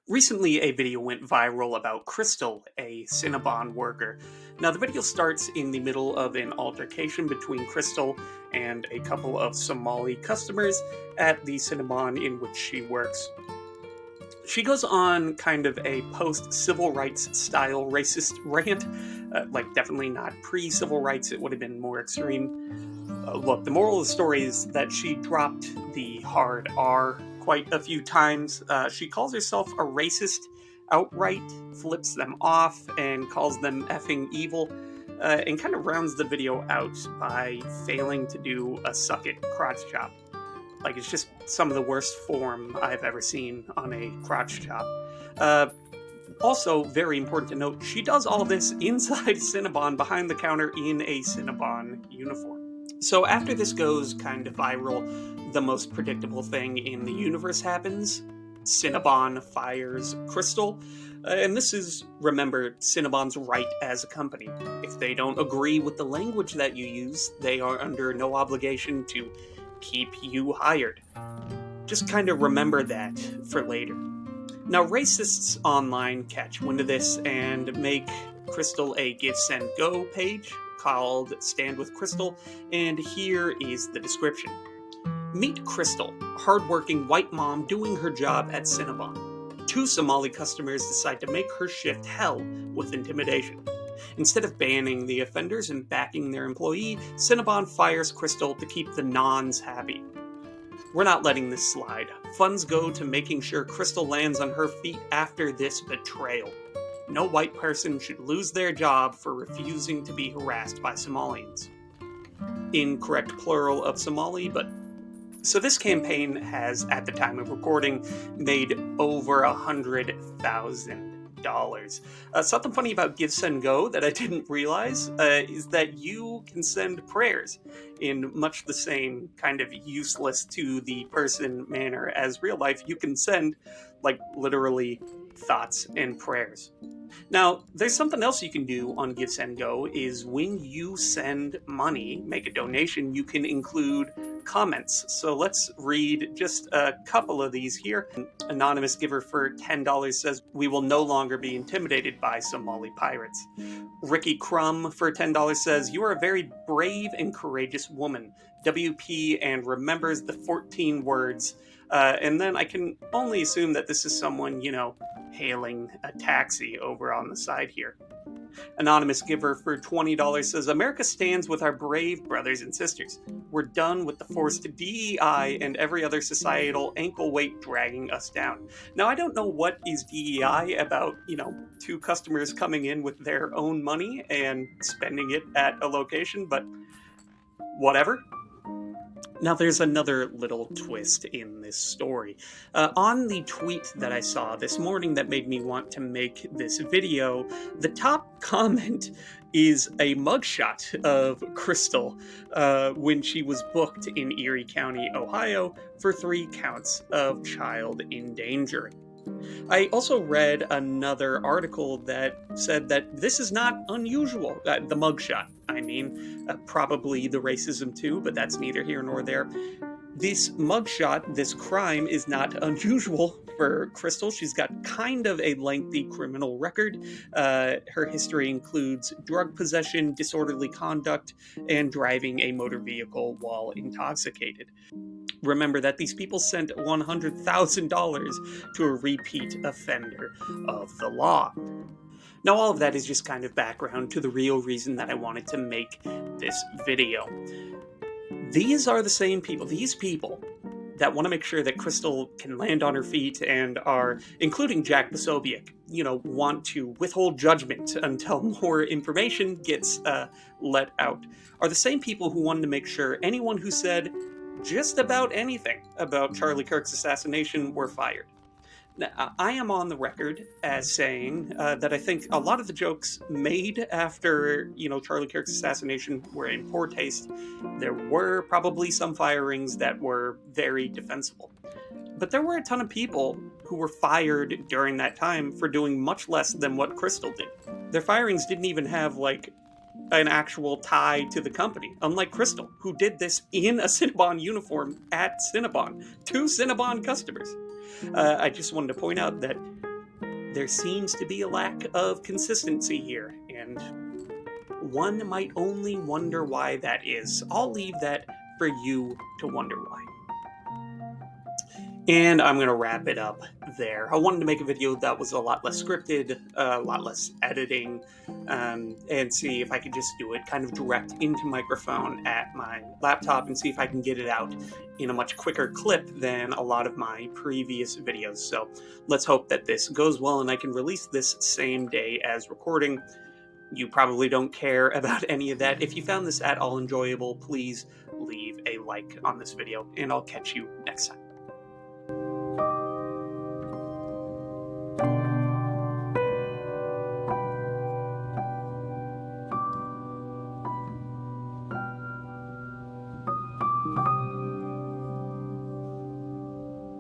Recently, a video went viral about Crystal, a Cinnabon worker. Now, the video starts in the middle of an altercation between Crystal and a couple of Somali customers at the Cinnabon in which she works. She goes on kind of a post-civil rights style racist rant, definitely not pre-civil rights, it would have been more extreme. Look, the moral of the story is that she dropped the hard R quite a few times. She calls herself a racist outright, flips them off, and calls them effing evil, and kind of rounds the video out by failing to do a suck it crotch chop. It's just some of the worst form I've ever seen on a crotch chop. Also, very important to note, she does all this inside Cinnabon, behind the counter, in a Cinnabon uniform. So after this goes kind of viral, the most predictable thing in the universe happens. Cinnabon fires Crystal. And this is, remember, Cinnabon's right as a company. If they don't agree with the language that you use, they are under no obligation to keep you hired. Just kind of remember that for later. Now, racists online catch wind of this and make Crystal a Givesendgo page called Stand with Crystal, and here is the description. Meet Crystal, hardworking white mom doing her job at Cinnabon. Two Somali customers decide to make her shift hell with intimidation. Instead of banning the offenders and backing their employee, Cinnabon fires Crystal to keep the nons happy. We're not letting this slide. Funds go to making sure Crystal lands on her feet after this betrayal. No white person should lose their job for refusing to be harassed by Somalians. Incorrect plural of Somali, but... So this campaign has, at the time of recording, made over $100,000. Something funny about Givesendgo that I didn't realize is that you can send prayers in much the same kind of useless to the person manner as real life. You can send, literally thoughts and prayers. Now, there's something else you can do on Givesendgo is when you send money, make a donation, you can include comments. So let's read just a couple of these here. An anonymous giver for $10 says, "We will no longer be intimidated by Somali pirates." Ricky Crumb for $10 says, "You are a very brave and courageous woman. WP," and remembers the 14 words. And then I can only assume that this is someone, hailing a taxi over on the side here. Anonymous giver for $20 says, "America stands with our brave brothers and sisters. We're done with the forced DEI and every other societal ankle weight dragging us down." Now, I don't know what is DEI about, two customers coming in with their own money and spending it at a location, but whatever. Now, there's another little twist in this story. On the tweet that I saw this morning that made me want to make this video, the top comment is a mugshot of Crystal when she was booked in Erie County, Ohio, for 3 counts of child endangering. I also read another article that said that this is not unusual. The mugshot, probably the racism too, but that's neither here nor there. This mugshot, this crime, is not unusual for Crystal. She's got kind of a lengthy criminal record. Her history includes drug possession, disorderly conduct, and driving a motor vehicle while intoxicated. Remember that these people sent $100,000 to a repeat offender of the law. Now, all of that is just kind of background to the real reason that I wanted to make this video. These are the same people, these people that want to make sure that Crystal can land on her feet and are, including Jack Posobiec, want to withhold judgment until more information gets let out, are the same people who wanted to make sure anyone who said just about anything about Charlie Kirk's assassination were fired. Now, I am on the record as saying that I think a lot of the jokes made after, Charlie Kirk's assassination were in poor taste. There were probably some firings that were very defensible. But there were a ton of people who were fired during that time for doing much less than what Crystal did. Their firings didn't even have, an actual tie to the company, unlike Crystal, who did this in a Cinnabon uniform at Cinnabon, to Cinnabon customers. I just wanted to point out that there seems to be a lack of consistency here, and one might only wonder why that is. I'll leave that for you to wonder why. And I'm going to wrap it up there. I wanted to make a video that was a lot less scripted, a lot less editing, and see if I could just do it kind of direct into microphone at my laptop and see if I can get it out in a much quicker clip than a lot of my previous videos. So let's hope that this goes well and I can release this same day as recording. You probably don't care about any of that. If you found this at all enjoyable, please leave a like on this video, and I'll catch you next time.